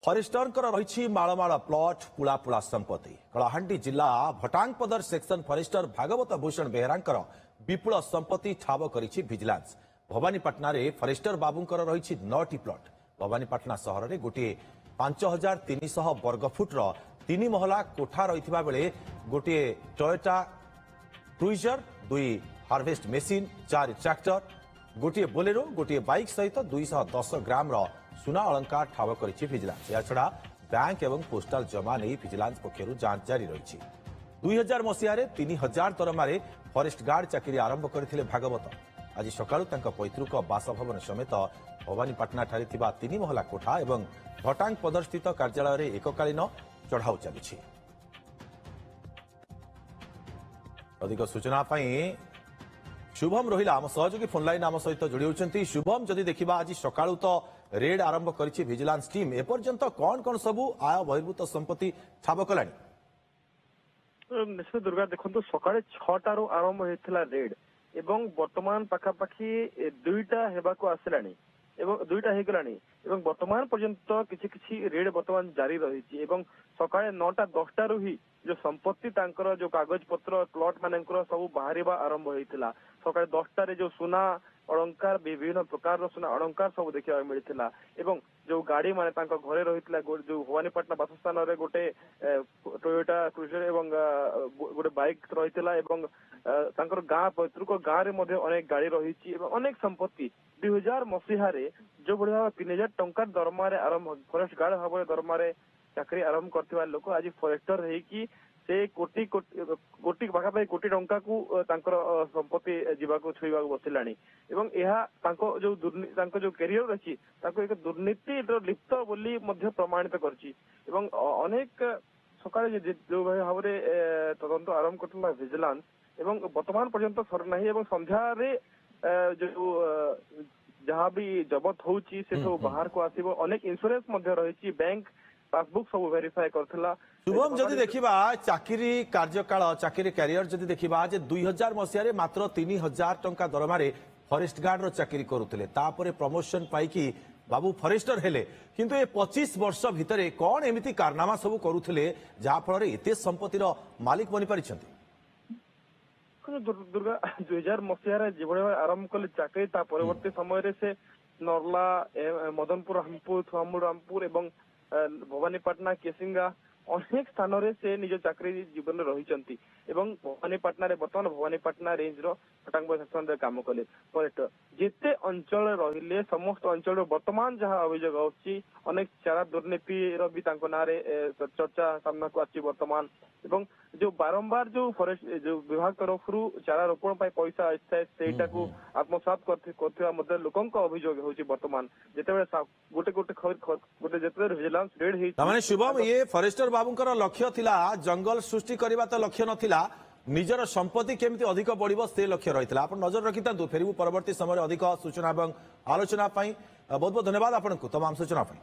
Forester रही मालमाल प्लट पुलापुला संपत्ति कलाहांडी जिला भटांगपदर सेक्शन फरेस्टर भागवत भूषण बेहरा विपुल संपत्ति ठाब करिछि विजिलेंस। भवानीपाटना रे फरेस्टर बाबूंकर रही 9टी प्लट। भवानीपाटना सहर में गोटे 5300 वर्गफुट्र 3 महला कोठा रही बेले गोटे टोयोटा क्रुइजर 2 हार्वेस्ट मेसीन 4 ट्रैक्टर गोटे बोलेरो गोटे बाइक सहित 210 ग्राम सुना अलंकार ठाब करिछि विजिलेंस। याछड़ा बैंक एवं पोस्टाल जमा नहीं विजिलेंस पक्षरु जांच जारी रही। 2000 मसीह 3000 दरमारे फरेस्ट गार्ड चाकरी आरंभ करथिले भागवत। आज सकाळु तांका पैतृक बासभवन समेत भवानीपाटना ठारे थिबा 3 महला कोठा एवं भटांग पदरस्थित कार्यालय रे एककालीन चढ़ाऊ चलिछि। अधिक सूचना पाई शुभम रोहिला आम सहयोगी फोनलाइन आम सहित जोड़ी होती। शुभम जदि देखा आज सकाळु तो रेड आरंभ करिछि विजिलेंस टीम एपर्यंत कौन कौन सबू आय बहिर्भूत संपत्ति ठाब कलानी? निश्चित दुर्गा देखो सकाळे 6टारू आरंभ होइथिला रेड एवं वर्तमान पाखापाखि 2टा हेबाको आसिलानी एवं 2टा हेगलानी एवं वर्तमान पर्यंत किछि किछि रेड वर्तमान जारी रही एवं सकाळे 9टा 10टारू ही जो संपत्ति तांकर जो कागज पत्र प्लॉट मानकर सब बाहरिबा आरंभ होइथिला। सकाळे 10टारे जो सुना अलंकार विभिन्न प्रकार सुना अलंकार सब देखा मिलता एवं जो गाड़ी माने तांका घरे रहितला जो भवानीपाटना बासस्थान रे गोटे टोयोटा क्रुजर एवं गोटे बाइक रहितला एवं तांकर गाँ पैतृक गाँ रे मध्ये अनेक गाड़ी रही अनेक संपत्ति 2000 मसीह जो बढ़िया 3000 टंका दरमा आरंभ फरेस्ट गार्ड भाव दरमा चाकरी आरंभ करथिबा लोक आज फरेस्टर हेकी से कोटी कोटी पाखापाखि कोटी टंका को तांकर संपत्ति जीवाको छुईबा बसिलानी एवं यह जो कैरियर अछि ताको एक दुर्नीति लिप्त बोली मध्य प्रमाणित करछि एवं अनेक सकाळे जो भाव तदंत आरंभ करथिला विजिलेंस एवं वर्तमान पर्यंत सर नाही एवं संध्या रे जो जहाँ भी जबत होउछि से सब बाहर को आसीबो। अनेक इंश्योरेंस मध्य रही बैंक पासबुक सब वेरीफाई करथिला। शुभम जदि देखा चाकरी कार्यकाल चाकरी कैरियर जदि देखा 2000 मसीह मात्र 3000 टंका दरमारे फरेस्ट गार्ड रो चाकरी करुले तापर प्रमोशन पाई बाबू फरेस्टर हेले किंतु ए 25 वर्ष भितर कौन एमिति कारनामा सब करुले जहा फल एते संपत्तिर मालिक बनी पारिछन्ति? दुर्गा 2000 मसीह जो आरंभ कले चाकरी ता परवर्ती समय से नर्ला मदनपुर रामपुर थुआमुड़ रामपुर एवं भवानीपाटना केसिंगा अनेक स्थान रे से निज चाकरी जीवन रही एवं भवानीपाटना रे बर्तमान भवानीपाटना रेंज रो फटांग सेक्शन रे काम कले फरेस्ट जेते अंचल रहिले समस्त अंचल वर्तमान जहां अभियोग होछि अनेक चारा दुर्नीति रो भी तांको नारे चर्चा सामना को आछि वर्तमान एवं जो बारंबार जो फरेस्ट जो विभाग तरफ चारा रोपण पैसा आए सेटा को आत्मसात करथिबा मध्ये लोकंक अभियोग होछि वर्तमान जेतेबे गोटे गोटे गोटे जेतेबे विजिलेंस रेड हे तमाने शुभम ये फरेस्टर बाबूंकर लक्ष्य थिला जंगल सृष्टि करबा त लक्ष्य नथिला निजर संपत्ति केमिति अधिक बढ़िबो से लक्ष्य रहितला। आपण नजर रखितांतु फेरिबु परवर्ती समय अधिक सूचना एवं आलोचना पई बहुत बहुत धन्यवाद आपनकु तमाम सूचना पई।